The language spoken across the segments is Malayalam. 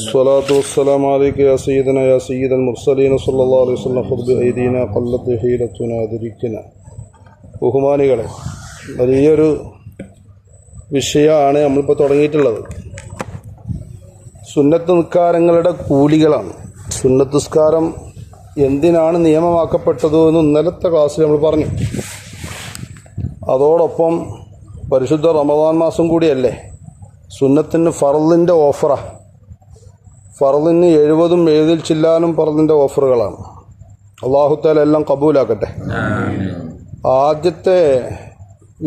സ്വലാത്തു വസ്സലാമു അലൈക യാ സയ്യിദനാ യാ സയ്യിദൽ മുർസലീൻ സല്ലല്ലാഹു അലൈഹി വസല്ലം ഖുദ് ബിഅയ്ദീനാ ഖല്ലത്ത് ഹീലത്തുനാ ദരിക്കനാ. ബഹുമാനികളെ, വലിയൊരു വിഷയമാണ് നമ്മളിപ്പോൾ തുടങ്ങിയിട്ടുള്ളത്. സുന്നത്ത് നിസ്കാരങ്ങളുടെ കൂലികളാണ്. സുന്നത്ത് നിസ്കാരം എന്തിനാണ് നിയമമാക്കപ്പെട്ടത് എന്ന് ഇന്നലത്തെ ക്ലാസ്സിൽ നമ്മൾ പറഞ്ഞു. അതോടൊപ്പം പരിശുദ്ധ റമദാൻ മാസം കൂടിയല്ലേ, സുന്നത്തിന് ഫർളിൻ്റെ ഓഫറാണ്. ഫർളിന് 70 ചില്ലാനും ഫർളിൻ്റെ ഓഫറുകളാണ്. അല്ലാഹു തആല എല്ലാം കബൂലാക്കട്ടെ. ആദ്യത്തെ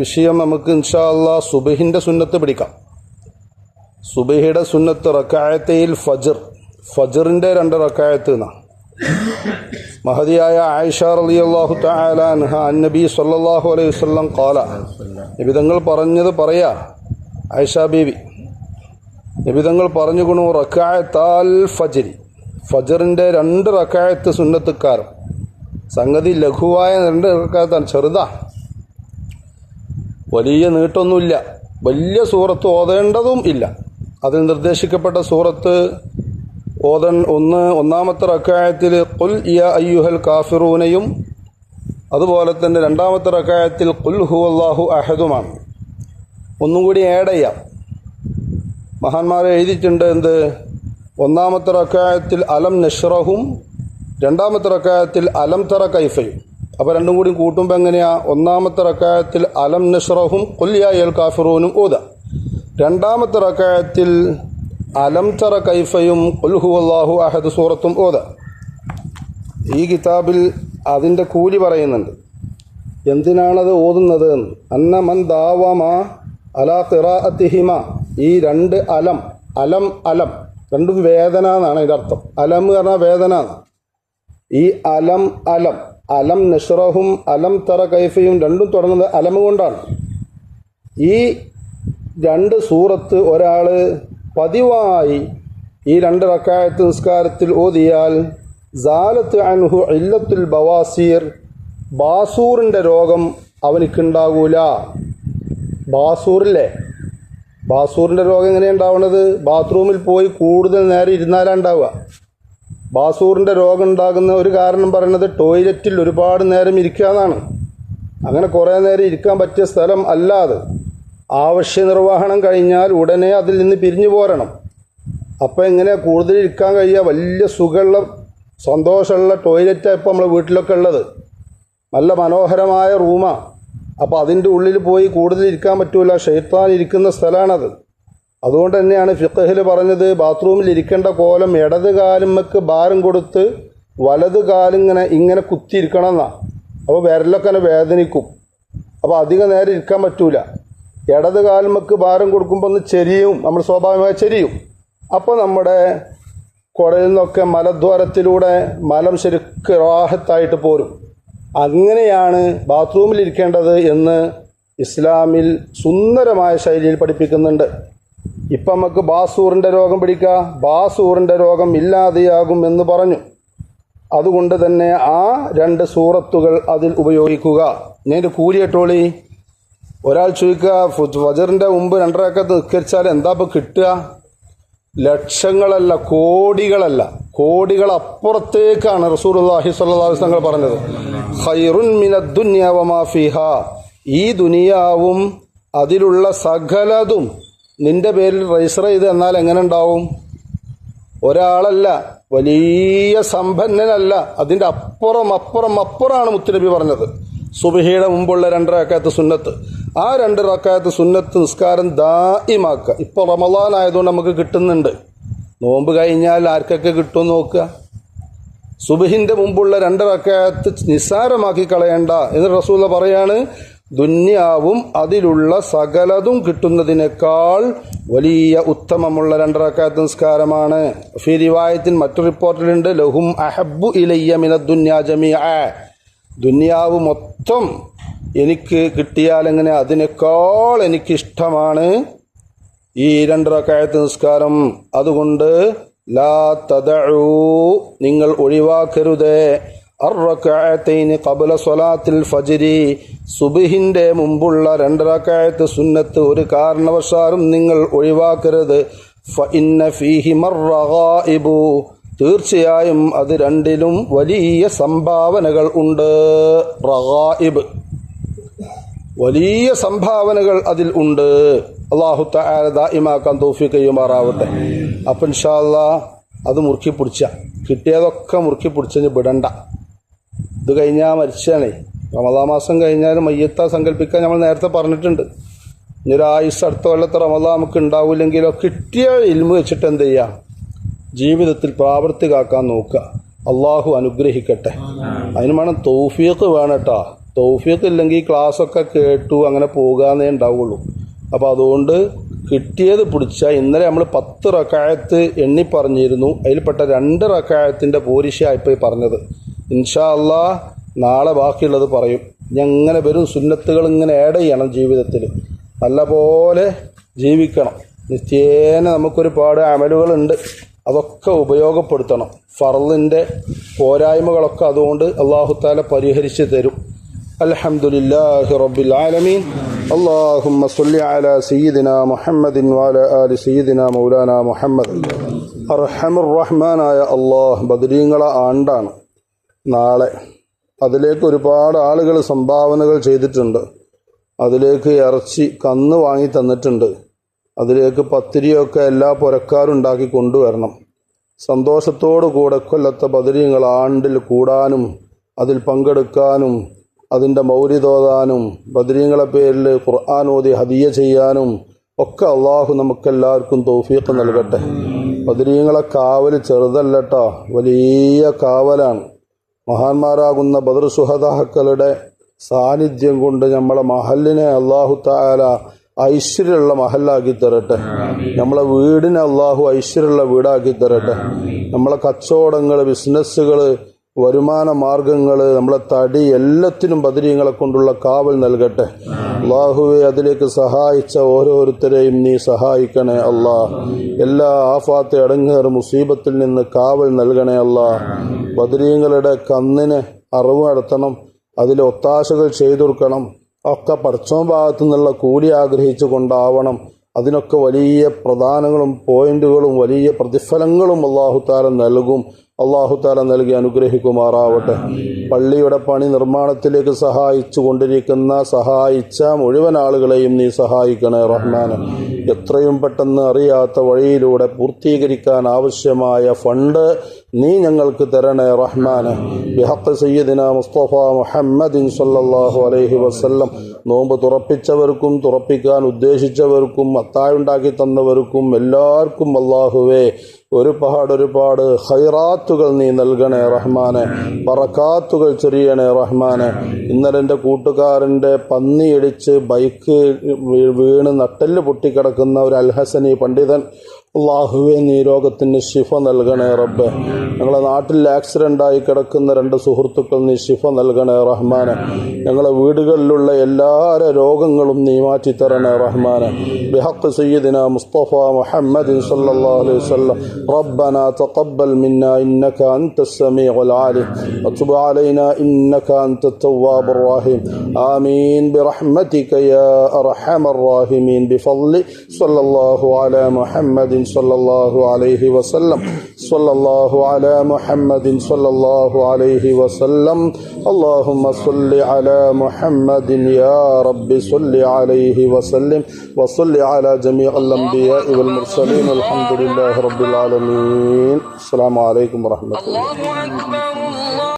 വിഷയം നമുക്ക് ഇൻഷാ അല്ലാഹ് സുബഹിൻ്റെ സുന്നത്ത് പിടിക്കാം. സുബഹിയുടെ സുന്നത്ത് റക്അത്തയിൽ ഫജ്റിൻ്റെ 2 റക്അത്ത് എന്നാണ്. മഹദിയായ ആയിഷ റളിയല്ലാഹു തആല അൻഹ അന്നബി സ്വല്ലല്ലാഹു അലൈഹി വസല്ലം ഖാല, നബിതങ്ങൾ പറഞ്ഞത് പറയാ. ആയിഷ ബീവി നബിതങ്ങൾ പറഞ്ഞുകൊണ്ടു റക്അത്താൽ ഫജ്രി, ഫജ്റിൻ്റെ 2 റക്അത്ത് സുന്നത്തുകാരം. സംഗതി ലഘുവായ 2 റക്അത്താണ്, ചെറുതാ, വലിയ നീട്ടൊന്നുമില്ല. വലിയ സൂറത്ത് ഓതേണ്ടതും ഇല്ല. അതിൽ നിർദ്ദേശിക്കപ്പെട്ട സൂറത്ത് ഒന്നാമത്തെ റക്അത്തിൽ ഖുൽ യാ അയ്യുഹൽ കാഫിറൂനയും അതുപോലെ തന്നെ 2ാമത്തെ റക്അത്തിൽ ഖുൽ ഹുവല്ലാഹു അഹദുമാണ്. ഒന്നും കൂടി ആഡ് ചെയ്യാം. മഹാന്മാരെ എഴുതിയിട്ടുണ്ട്. എന്ത്? 1ാമത്തെ റക്അത്തിൽ അലം നശ്റഹും, 2ാമത്തെ റക്അത്തിൽ അലം തറ കൈഫയും. അപ്പോൾ രണ്ടും കൂടി കൂട്ടുമ്പോൾ എങ്ങനെയാ? 1ാമത്തെ റക്അത്തിൽ അലം നശ്റഹും ഖുൽ യാ അയ്യുഹൽ കാഫിറൂനും ഓതാ. 2ാമത്തെ റക്അത്തിൽ അലം തറ കൈഫയും ഖുൽ ഹുവല്ലാഹു അഹദ് സൂറത്തും ഓതാ. ഈ കിതാബിൽ അതിൻ്റെ കൂലി പറയുന്നുണ്ട്. എന്തിനാണത് ഓതുന്നത്? അന്ന മൻ ദാവമ അലാ ഖിറാഅത്തിഹിമ, ഈ 2 അലം അലം രണ്ടും വേദന എന്നാണ് അതിൻ്റെ അർത്ഥം. അലം എന്ന് പറഞ്ഞാൽ വേദന എന്നാണ്. ഈ അലം നശ്റഹും അലം തറ കൈഫയും രണ്ടും തുടങ്ങുന്നത് അലം കൊണ്ടാണ്. ഈ 2 സൂറത്ത് ഒരാൾ പതിവായി ഈ 2 റക്അത്ത് നിസ്കാരത്തിൽ ഓതിയാൽ സാലത്ത് അൻഹു ഇല്ലത്തുൽ ബവാസീർ, ബാസൂറിൻ്റെ രോഗം അവനിക്കുണ്ടാകൂല. ബാസൂറില്ലേ, ബാസൂറിൻ്റെ രോഗം എങ്ങനെയാണ് ഉണ്ടാവുന്നത്? ബാത്റൂമിൽ പോയി കൂടുതൽ നേരം ഇരുന്നാലാണ് ഉണ്ടാവുക. ബാസൂറിൻ്റെ രോഗം ഉണ്ടാകുന്ന ഒരു കാരണം പറയുന്നത് ടോയ്ലറ്റിൽ ഒരുപാട് നേരം ഇരിക്കുക എന്നാണ്. അങ്ങനെ കുറേ നേരം ഇരിക്കാൻ പറ്റിയ സ്ഥലം അല്ലാതെ ആവശ്യ നിർവഹണം കഴിഞ്ഞാൽ ഉടനെ അതിൽ നിന്ന് പിരിഞ്ഞു പോരണം. അപ്പോൾ എങ്ങനെ കൂടുതൽ ഇരിക്കാൻ കഴിയുക? വലിയ സുഖമുള്ള സന്തോഷമുള്ള ടോയ്ലറ്റാണ് ഇപ്പോൾ നമ്മളെ വീട്ടിലൊക്കെ ഉള്ളത്. നല്ല മനോഹരമായ റൂമാണ്. അപ്പോൾ അതിൻ്റെ ഉള്ളിൽ പോയി കൂടുതൽ ഇരിക്കാൻ പറ്റൂല. ശൈത്താൻ ഇരിക്കുന്ന സ്ഥലമാണത്. അതുകൊണ്ട് തന്നെയാണ് ഫിഖ്ഹിൽ പറഞ്ഞത് ബാത്റൂമിൽ ഇരിക്കേണ്ട കോലം ഇടത് കാലുമ്മക്ക് ഭാരം കൊടുത്ത് വലത് കാലിങ്ങനെ കുത്തിയിരിക്കണം എന്നാണ്. അപ്പോൾ വിരലൊക്കെ തന്നെ വേദനിക്കും. അപ്പോൾ അധികം നേരം ഇരിക്കാൻ പറ്റൂല. ഇടത് കാലുമ്മക്ക് ഭാരം കൊടുക്കുമ്പോൾ ഒന്ന് ചെരിയും, നമ്മൾ സ്വാഭാവികമായി ചെരിയും. അപ്പോൾ നമ്മുടെ കുടയിൽ നിന്നൊക്കെ മലദ്വാരത്തിലൂടെ മലം ശരിക്ക് റാഹത്തായിട്ട് പോരും. അങ്ങനെയാണ് ബാത്റൂമിൽ ഇരിക്കേണ്ടത് എന്ന് ഇസ്ലാമിൽ സുന്ദരമായ ശൈലിയിൽ പഠിപ്പിക്കുന്നുണ്ട്. ഇപ്പം നമുക്ക് ബാസൂറിൻ്റെ രോഗം പിടിക്കുക, ബാസൂറിൻ്റെ രോഗം ഇല്ലാതെയാകും എന്ന് പറഞ്ഞു. അതുകൊണ്ട് തന്നെ ആ 2 സൂറത്തുകൾ അതിൽ ഉപയോഗിക്കുക. ഞാൻ ഒരു കൂലി കേട്ടോളി. ഒരാൾ ചോദിക്കുക, ഫജറിൻ്റെ മുമ്പ് 2 റക്അത്ത് നിസ്കരിച്ചാൽ എന്താ ഇപ്പോൾ കിട്ടുക? ലക്ഷങ്ങളല്ല, കോടികളല്ല, കോടികൾ അപ്പുറത്തേക്കാണ് റസൂലുള്ളാഹി സ്വല്ലല്ലാഹു അലൈഹി വസല്ലം പറഞ്ഞത്. ഖൈറുൻ മിനദ് ദുനിയ വമാ ഫീഹാ, ഈ ദുനിയാവും അതിലുള്ള സകലതും നിന്റെ പേരിൽ രജിസ്റ്റർ ചെയ്ത് എന്നാൽ എങ്ങനെ ഉണ്ടാവും? ഒരാളല്ല, വലിയ സമ്പന്നനല്ല, അതിൻ്റെ അപ്പുറമാണ് മുത്തുനബി പറഞ്ഞത്. സുബ്ഹിയുടെ മുമ്പുള്ള 2 റക്അത്ത് സുന്നത്ത്, ആ 2 റക്അത്ത് സുന്നത്ത് നിസ്കാരം ദായിമാക്കുക. ഇപ്പോൾ റമളാൻ ആയതുകൊണ്ട് നമുക്ക് കിട്ടുന്നുണ്ട്. നോമ്പ് കഴിഞ്ഞാൽ ആർക്കൊക്കെ കിട്ടുമെന്ന് നോക്കുക. സുബ്ഹിൻ്റെ മുമ്പുള്ള 2 റക്അത്ത് നിസ്സാരമാക്കി കളയണ്ട എന്ന് റസൂൽ പറയാണ്. ദുന്യാവും അതിലുള്ള സകലതും കിട്ടുന്നതിനേക്കാൾ വലിയ ഉത്തമമുള്ള 2 റക്അത്ത് നിസ്കാരമാണ്. ഫി റിവായത്തിൽ മറ്റൊരു റിപ്പോർട്ടിലുണ്ട്, ലഹും അഹബ്ബു ഇലയ്യ മിനദ് ദുനിയ ജമീഅ, ദുനിയാവ് മൊത്തം എനിക്ക് കിട്ടിയാൽ എങ്ങനെ അതിനേക്കാൾ എനിക്കിഷ്ടമാണ് ഈ 2 റക്അത്ത് നിസ്കാരം. അതുകൊണ്ട് ലാ തദഉ, നിങ്ങൾ ഒഴിവാക്കരുതേ, അർറകഅത്തൈനി ഖബ്ല സ്വലാത്തിൽ ഫജ്രി, സുബ്ഹിന്റെ മുമ്പുള്ള 2 റക്അത്ത് സുന്നത്ത് ഒരു കാരണവശാലും നിങ്ങൾ ഒഴിവാക്കരുത്. ഫഇന്ന ഫീഹിമ റഗായിബു, തീർച്ചയായും അത് രണ്ടിലും വലിയ സംഭാവനകൾ ഉണ്ട്. റഗായിബ്, വലിയ സംഭാവനകൾ അതിൽ ഉണ്ട്. അല്ലാഹു തആല ദായിമാക്കാൻ തൗഫീഖ് ചെയ്യുമാറാവട്ടെ. അപ്പം ഇൻഷാ അല്ലാഹ് അത് മുറുക്കി പിടിച്ച, കിട്ടിയതൊക്കെ മുറുക്കി പിടിച്ചതിന് വിടണ്ട. ഇത് കഴിഞ്ഞാൽ മരിച്ചാണേ. റമദാൻ മാസം കഴിഞ്ഞാൽ മയ്യത്ത സങ്കല്പിക്കാൻ നമ്മൾ നേരത്തെ പറഞ്ഞിട്ടുണ്ട്. ഇനി ഒരു ആയുസ് അടുത്ത കൊല്ലത്തെ റമദാൻ നമുക്ക് ഉണ്ടാവില്ലെങ്കിലോ കിട്ടിയ ഇൽമു വെച്ചിട്ട് എന്ത് ചെയ്യുക, ജീവിതത്തിൽ പ്രാവർത്തികമാക്കാൻ നോക്കുക. അള്ളാഹു അനുഗ്രഹിക്കട്ടെ. അതിന് വേണം തൗഫീഖ് വേണം കേട്ടോ. തൗഫീഖ് ഇല്ലെങ്കിൽ ക്ലാസ്സൊക്കെ കേട്ടു അങ്ങനെ പോകാന്നേ ഉണ്ടാവുള്ളൂ. അപ്പോൾ അതുകൊണ്ട് കിട്ടിയത് പിടിച്ചാൽ, ഇന്നലെ നമ്മൾ 10 റക്അത്ത് എണ്ണി പറഞ്ഞിരുന്നു. അതിൽപ്പെട്ട 2 റക്അത്തിൻ്റെ പോരിശയായിപ്പോയി പറഞ്ഞത്. ഇൻഷാ അല്ലാഹ് നാളെ ബാക്കിയുള്ളത് പറയും. ഇങ്ങനെ വരും സുന്നത്തുകൾ ഇങ്ങനെ ആഡ് ചെയ്യണം ജീവിതത്തിൽ. നല്ല പോലെ ജീവിക്കണം. നിത്യേന നമുക്കൊരുപാട് അമലുകളുണ്ട്, അതൊക്കെ ഉപയോഗപ്പെടുത്തണം. ഫർളിൻ്റെ പോരായ്മകളൊക്കെ അതുകൊണ്ട് അല്ലാഹു തആല പരിഹരിച്ച് തരും. അൽഹംദുലില്ലാഹി റബ്ബിൽ ആലമീൻ. അല്ലാഹുമ്മ സ്വല്ലി അലാ സയ്യിദിനാ മുഹമ്മദിൻ വഅലാ ആലി സയ്യിദിനാ മൗലാനാ മുഹമ്മദ്. അർഹമുർ റഹ്മാനായ അല്ലാഹ്, ബദരീങ്ങളെ ആണ്ടാണ് നാളെ. അതിലേക്ക് ഒരുപാട് ആളുകൾ സംഭാവനകൾ ചെയ്തിട്ടുണ്ട്. അതിലേക്ക് ഇറച്ചി കന്ന് വാങ്ങി തന്നിട്ടുണ്ട്. അതിലേക്ക് പത്തിരിയൊക്കെ എല്ലാ പുരക്കാരും ഉണ്ടാക്കി കൊണ്ടുവരണം. സന്തോഷത്തോടു കൂടെ കൊല്ലത്തെ ബദരീങ്ങൾ ആണ്ടിൽ കൂടാനും അതിൽ പങ്കെടുക്കാനും അതിൻ്റെ മൗലിദോദാനും ബദരീങ്ങളെ പേരിൽ ഖുർആൻ ഓതി ഹദിയ ചെയ്യാനും ഒക്കെ അള്ളാഹു നമുക്കെല്ലാവർക്കും തൗഫീഖ് നൽകട്ടെ. ബദരീങ്ങളെ കാവൽ ചെറുതല്ലട്ടോ, വലിയ കാവലാണ്. മഹാന്മാരാകുന്ന ബദർ ശുഹദാക്കളുടെ സാന്നിധ്യം കൊണ്ട് നമ്മളെ മഹലിനെ അല്ലാഹു തആല ഐശ്വര്യമുള്ള മഹലാക്കി തരട്ടെ. നമ്മളെ വീടിനെ അല്ലാഹു ഐശ്വര്യമുള്ള വീടാക്കി തരട്ടെ. നമ്മളെ കച്ചവടങ്ങൾ, ബിസിനസ്സുകൾ, വരുമാന മാർഗങ്ങൾ, നമ്മളെ തടി എല്ലാത്തിനും ബദരീങ്ങളെ കൊണ്ടുള്ള കാവൽ നൽകട്ടെ. അല്ലാഹുവെ, അതിലേക്ക് സഹായിച്ച ഓരോരുത്തരെയും നീ സഹായിക്കണേ അല്ലാഹ്. എല്ലാ ആഫാത്തെ അടങ്ങേറ് മുസീബത്തിൽ നിന്ന് കാവൽ നൽകണേ അല്ലാഹ്. ബദരീങ്ങളുടെ കന്നിന് അറിവ് നടത്തണം, അതിൽ ഒത്താശകൾ ചെയ്തു കൊടുക്കണം. ഒക്കെ പടച്ചോൻ ഭാഗത്തു നിന്നുള്ള കൂലി ആഗ്രഹിച്ചു കൊണ്ടാവണം. അതിനൊക്കെ വലിയ പ്രധാനങ്ങളും പോയിന്റുകളും വലിയ പ്രതിഫലങ്ങളും അല്ലാഹു തആല നൽകും. അല്ലാഹു തആല നൽകി അനുഗ്രഹിക്കുമാറാവട്ടെ. പള്ളിയുടെ പണി നിർമ്മാണത്തിലേക്ക് സഹായിച്ച മുഴുവൻ ആളുകളെയും നീ സഹായിക്കണേ റഹ്മാനെ. എത്രയും പെട്ടെന്ന് അറിയാത്ത വഴിയിലൂടെ പൂർത്തീകരിക്കാൻ ആവശ്യമായ ഫണ്ട് നീ ഞങ്ങൾക്ക് തരണേ റഹ്മാനെ. ബിഹഖ് സയ്യിദിനാ മുസ്തഫ മുഹമ്മദിൻ സ്വല്ലല്ലാഹു അലൈഹി വസല്ലം. നോമ്പ് തുറപ്പിച്ചവർക്കും തുറപ്പിക്കാൻ ഉദ്ദേശിച്ചവർക്കും അത്തായുണ്ടാക്കി തന്നവർക്കും എല്ലാവർക്കും അല്ലാഹുവേ ഒരുപാട് ഖൈറാത്തുകൾ നീ നൽകണേ റഹ്മാനെ. ബറകാത്തുകൾ ചൊരിയണേ റഹ്മാനെ. ഇന്നലെ എൻ്റെ കൂട്ടുകാരൻ്റെ പന്നിയിടിച്ച് ബൈക്ക് വീണ് നട്ടെല്ല് പൊട്ടിക്കിടക്കുന്ന ഒരു അൽഹസനി പണ്ഡിതൻ, അല്ലാഹുവേ നീ രോഗത്തിന് ശിഫ നൽകണേ റബ്ബേ. ഞങ്ങളെ നാട്ടിൽ ആക്സിഡൻ്റായി കിടക്കുന്ന 2 സുഹൃത്തുക്കൾ നീ ശിഫ നൽകണേ റഹ്മാനെ. ഞങ്ങളെ വീടുകളിലുള്ള എല്ലാ രോഗങ്ങളും നീ മാറ്റിത്തരണേ റഹ്മാനെ. ബിഹഖ് സയ്യിദിനാ മുസ്തഫ മുഹമ്മദിൻ സ്വല്ലല്ലാഹു അലൈഹി വസല്ലം. റബ്ബനാ തഖബ്ബൽ മിന്നാ ഇന്നക അൻതസ് സമീഉൽ അലീം വതുബ് അലൈനാ ഇന്നക അൻതത് തവ്വാബുർ റഹീം. ആമീൻ ബിറഹ്മതിക യാ അർഹമർ റഹീമീൻ. ബിഫളി സ്വല്ലല്ലാഹു അലാ മുഹമ്മദിൻ സ്വല്ലല്ലാഹു അലൈഹി വസല്ലം. സ്വല്ലല്ലാഹു അലാ മുഹമ്മദിൻ സ്വല്ലല്ലാഹു അലൈഹി വസല്ലം. അല്ലാഹുമ്മ സ്വല്ലി അലാ മുഹമ്മദിൻ യാ റബ്ബി സ്വല്ലി അലൈഹി വസല്ലം വസല്ലി അലാ ജമീഇൽ അംബിയാഇ വൽ മുർസലീൻ. അൽഹംദുലില്ലാഹി റബ്ബിൽ ആലമീൻ. അസ്സലാമു അലൈക്കും വറഹ്മത്തുള്ളാഹി.